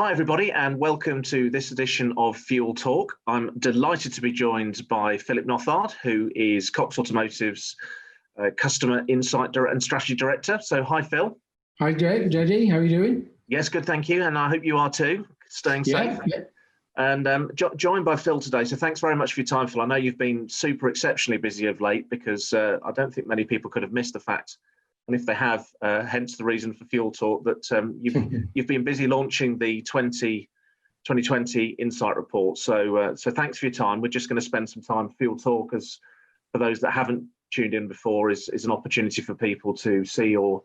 Hi, everybody, and welcome to this edition of Fuel Talk. I'm delighted to be joined by Philip Nothard, who is Cox Automotive's Customer Insight and Strategy Director. So, hi, Phil. Hi, JD. How are you doing? Yes, good, thank you. And I hope you are too, staying safe. Yeah. And joined by Phil today. So thanks very much for your time, Phil. I know you've been super exceptionally busy of late because I don't think many people could have missed the fact. And if they have, hence the reason for Fuel Talk, that you've been busy launching the 2020 Insight Report. So thanks for your time. We're just going to spend some time. Fuel Talk, as for those that haven't tuned in before, is an opportunity for people to see or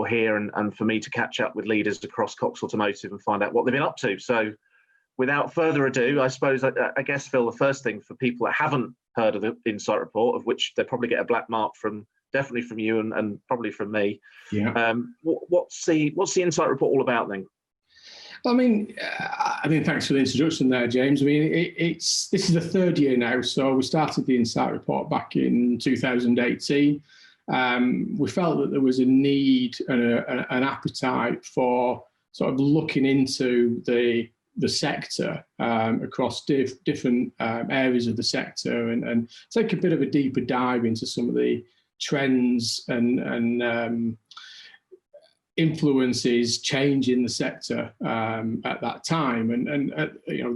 hear, and for me to catch up with leaders across Cox Automotive and find out what they've been up to. So without further ado, I suppose, I guess, Phil, the first thing for people that haven't heard of the Insight Report, of which they probably get a black mark definitely from you and probably from me. Yeah. What's the Insight Report all about then? I mean, thanks for the introduction there, James. I mean, this is the third year now. So we started the Insight Report back in 2018. We felt that there was a need and an appetite for sort of looking into the sector across different areas of the sector and take a bit of a deeper dive into some of the trends and influences change in the sector at that time. And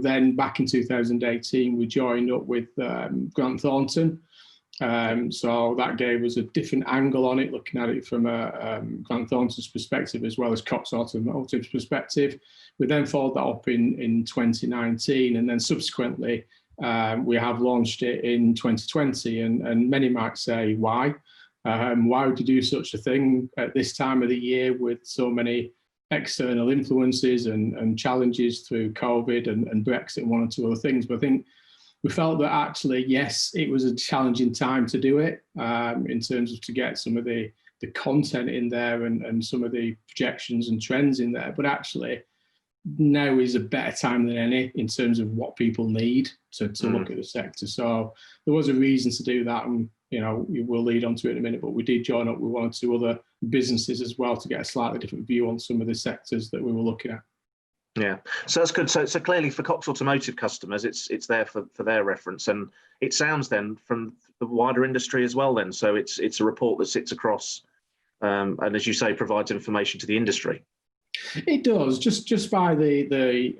then back in 2018, we joined up with Grant Thornton. So that gave us a different angle on it, looking at it from a Grant Thornton's perspective as well as Cox Automotive's perspective. We then followed that up in 2019, and then subsequently we have launched it in 2020. And many might say, why? Why would you do such a thing at this time of the year with so many external influences and challenges through COVID and Brexit and one or two other things? But I think we felt that actually, yes, it was a challenging time to do it in terms of to get some of the content in there and some of the projections and trends in there. But actually, now is a better time than any in terms of what people need to look at the sector. So there was a reason to do that, and we'll lead on to it in a minute, but we did join up with one or two other businesses as well to get a slightly different view on some of the sectors that we were looking at. Yeah, so that's good. So clearly for Cox Automotive customers, it's there for their reference, and it sounds then from the wider industry as well. Then, so it's a report that sits across, and as you say, provides information to the industry. It does, just by the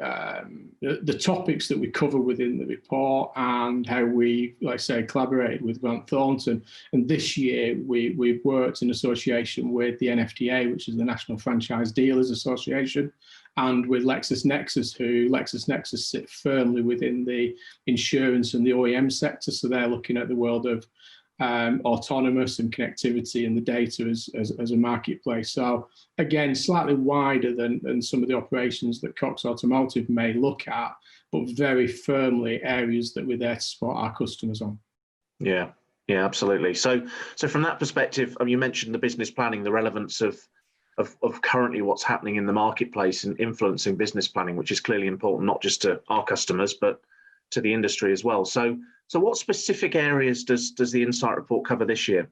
topics that we cover within the report and how we, like I say, collaborated with Grant Thornton. And this year we've worked in association with the NFDA, which is the National Franchise Dealers Association, and with LexisNexis, who LexisNexis sit firmly within the insurance and the OEM sector. So they're looking at the world of autonomous and connectivity and the data as a marketplace. So again, slightly wider than some of the operations that Cox Automotive may look at, but very firmly areas that we're there to support our customers on. Yeah, absolutely. So from that perspective, you mentioned the business planning, the relevance of currently what's happening in the marketplace and influencing business planning, which is clearly important, not just to our customers, but to the industry as well. So what specific areas does the Insight Report cover this year?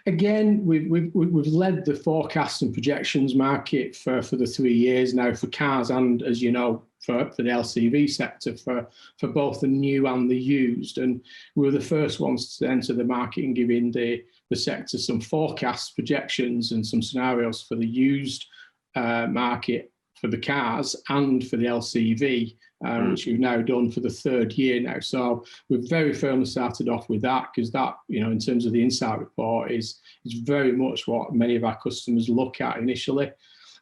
Again, we've led the forecast and projections market for the 3 years now for cars, and as you know, for the LCV sector, for both the new and the used. And we were the first ones to enter the market and giving the sector some forecast projections and some scenarios for the used market for the cars and for the LCV, which we've now done for the third year now. So we've very firmly started off with that, because that, in terms of the Insight Report, is very much what many of our customers look at initially.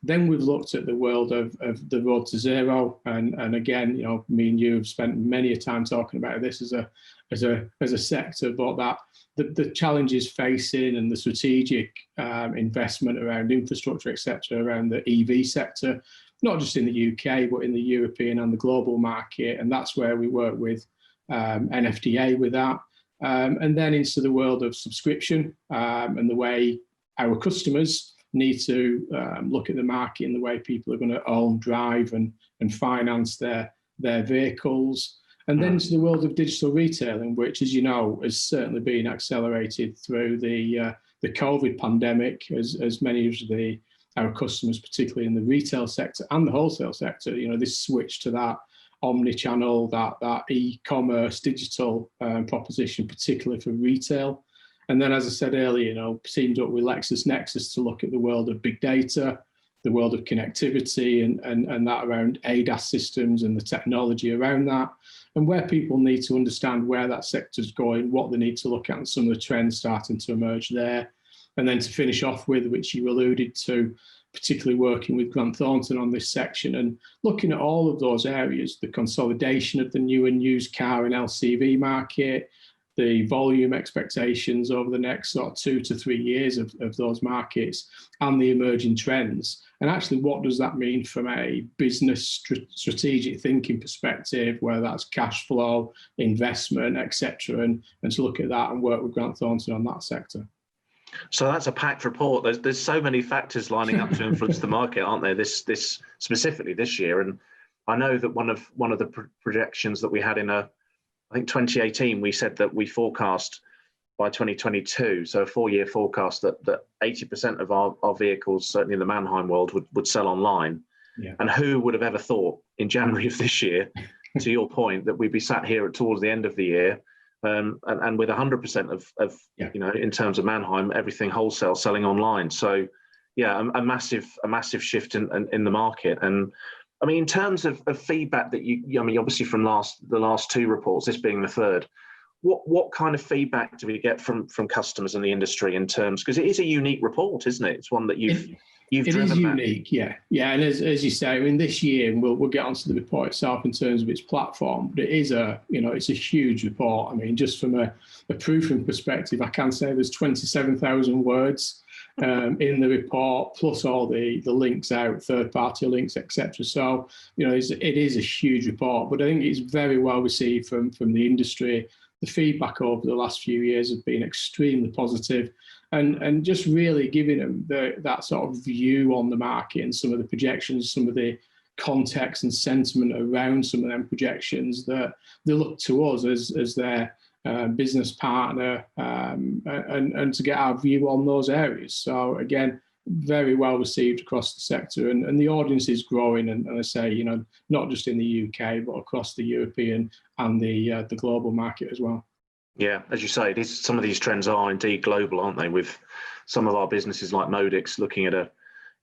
Then we've looked at the world of the road to zero, and again, me and you have spent many a time talking about this as a sector, but that the challenges facing and the strategic investment around infrastructure, etc., around the EV sector, not just in the UK, but in the European and the global market. And that's where we work with NFDA with that. And then into the world of subscription and the way our customers need to look at the market and the way people are going to own, drive and finance their vehicles. And then to the world of digital retailing, which, as you know, has certainly been accelerated through the COVID pandemic, as many of the our customers, particularly in the retail sector and the wholesale sector. This switch to that omni-channel, that e-commerce digital proposition, particularly for retail. And then, as I said earlier, teamed up with LexisNexis to look at the world of big data, the world of connectivity, and that around ADAS systems and the technology around that, and where people need to understand where that sector's going, what they need to look at, and some of the trends starting to emerge there. And then to finish off with, which you alluded to, particularly working with Grant Thornton on this section and looking at all of those areas, the consolidation of the new and used car and LCV market, the volume expectations over the next sort of 2 to 3 years of those markets, and the emerging trends. And actually, what does that mean from a business strategic thinking perspective, whether that's cash flow, investment, etc., and to look at that and work with Grant Thornton on that sector. So that's a packed report. There's so many factors lining up to influence the market, aren't there? This specifically this year, and I know that one of the projections that we had in I think 2018, we said that we forecast by 2022, so a 4-year forecast, that 80% of our vehicles, certainly in the Mannheim world, would sell online. Yeah. And who would have ever thought in January of this year, to your point, that we'd be sat here towards the end of the year, and with 100% of in terms of Mannheim, everything wholesale selling online. So yeah, a massive shift in the market. And I mean, in terms of feedback that obviously from the last 2 reports, this being the third, what kind of feedback do we get from customers in the industry in terms, because it is a unique report, isn't it? It's one that you've driven. It is unique, yeah. And as you say, I mean, this year, and we'll get onto the report itself in terms of its platform, but it is it's a huge report. I mean, just from a proofing perspective, I can say there's 27,000 words in the report, plus all the links out, third-party links, etc. So, it is a huge report, but I think it's very well received from the industry. The feedback over the last few years has been extremely positive, and just really giving them that sort of view on the market and some of the projections, some of the context and sentiment around some of them projections, that they look to us as their business partner, and to get our view on those areas. So again, very well received across the sector, and the audience is growing. And I say, not just in the UK, but across the European and the global market as well. Yeah, as you say, some of these trends are indeed global, aren't they? With some of our businesses like Modix looking at a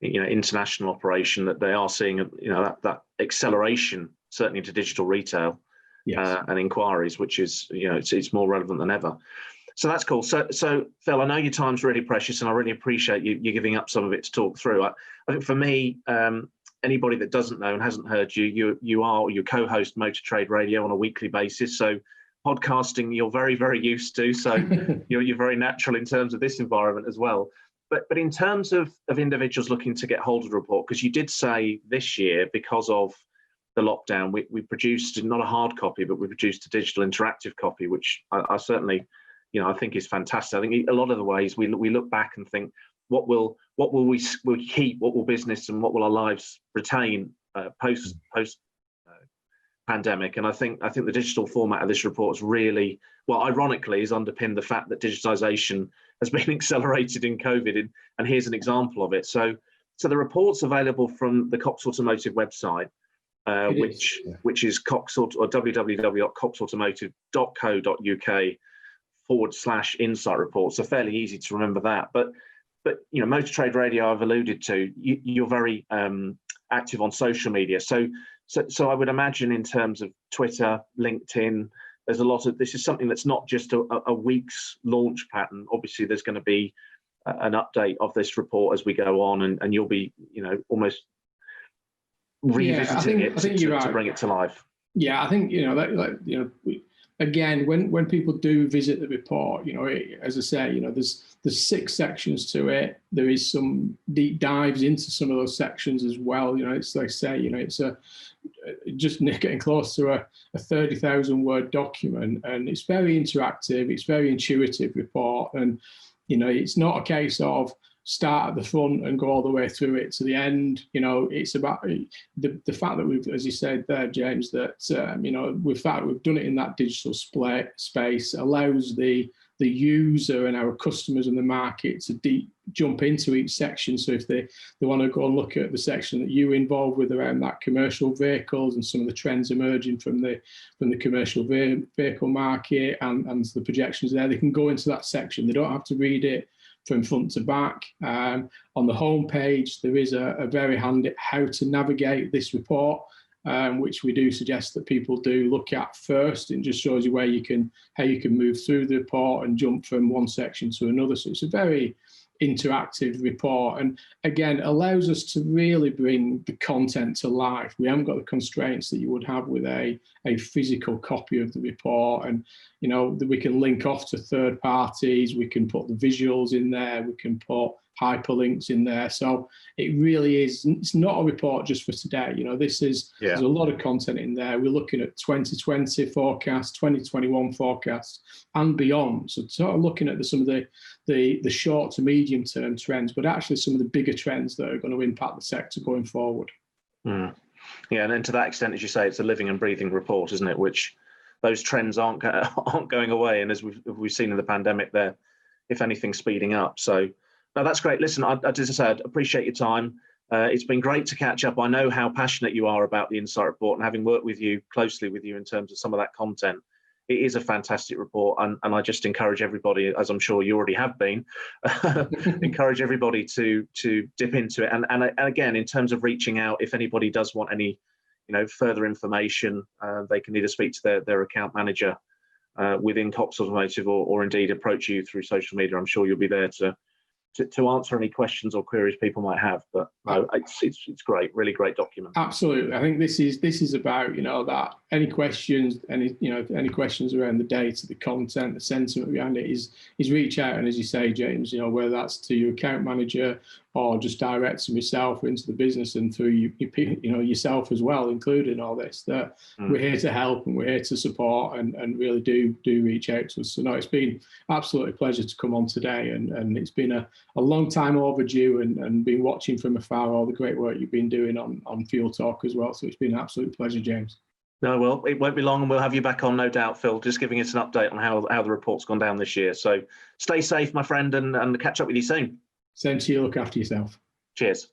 international operation, that they are seeing that acceleration, certainly into digital retail. Yes. And inquiries, which is, it's more relevant than ever. So that's cool. So Phil, I know your time's really precious, and I really appreciate you giving up some of it to talk through. I think for me, anybody that doesn't know and hasn't heard you co-host Motor Trade Radio on a weekly basis. So podcasting, you're very, very used to. So you're very natural in terms of this environment as well. But in terms of individuals looking to get hold of the report, because you did say this year, because of the lockdown, we produced not a hard copy, but we produced a digital interactive copy, which I certainly, I think is fantastic. I think a lot of the ways we look back and think, what will we keep, what will business and what will our lives retain post pandemic. And I think the digital format of this report is really, ironically, has underpinned the fact that digitization has been accelerated in COVID, and here's an example of it. So the report's available from the Cox Automotive website. Which is www.coxautomotive.co.uk/insight report. So fairly easy to remember that. But Motor Trade Radio, I've alluded to, you're very active on social media. So I would imagine in terms of Twitter, LinkedIn, there's a lot of, this is something that's not just a week's launch pattern. Obviously, there's going to be an update of this report as we go on, and you'll be, almost revisiting it to bring it to life. Yeah, I think again, when people do visit the report, as I say, there's 6 sections to it. There is some deep dives into some of those sections as well. It's like I say, it's just getting close to a 30,000 word document, and it's very interactive. It's very intuitive report, and it's not a case of start at the front and go all the way through it to the end. It's about the fact that we've, as you said there, James, that we've done it in that digital space, allows the the user and our customers in the market to jump into each section. So if they want to go and look at the section that you're involved with around that commercial vehicles and some of the trends emerging from the commercial vehicle market and the projections there, they can go into that section. They don't have to read it from front to back. On the home page, there is a very handy how to navigate this report, which we do suggest that people do look at first. It just shows you how you can move through the report and jump from one section to another. So it's a very interactive report, and again allows us to really bring the content to life. We haven't got the constraints that you would have with a physical copy of the report, and that we can link off to third parties, we can put the visuals in there, we can put hyperlinks in there. So it really is, it's not a report just for today. There's a lot of content in there. We're looking at 2020 forecasts, 2021 forecasts and beyond. So sort of looking at some of the short to medium term trends, but actually some of the bigger trends that are going to impact the sector going forward. Yeah, and then to that extent, as you say, it's a living and breathing report, isn't it? Which those trends aren't going away, and as we've seen in the pandemic, they're, if anything, speeding up. So no, that's great. Listen, as I said, appreciate your time. It's been great to catch up. I know how passionate you are about the Insight Report, and having worked closely with you in terms of some of that content, it is a fantastic report. And I just encourage everybody, as I'm sure you already have been, encourage everybody to dip into it. And again, in terms of reaching out, if anybody does want any further information, they can either speak to their account manager within Cox Automotive or indeed approach you through social media. I'm sure you'll be there to answer any questions or queries people might have. But no, it's great, really great document. Absolutely. I think this is about that any questions around the data, the content, the sentiment behind it is reach out, and as you say, James, whether that's to your account manager or just direct to myself into the business and through yourself as well, including all this, that we're here to help and we're here to support and really do reach out to us. So no, it's been absolutely a pleasure to come on today, and it's been a long time overdue, and been watching from afar all the great work you've been doing on Fuel Talk as well. So it's been an absolute pleasure, James. No, well, it won't be long, and we'll have you back on, no doubt, Phil, just giving us an update on how the report's gone down this year. So stay safe, my friend, and catch up with you soon. Same to you. Look after yourself. Cheers.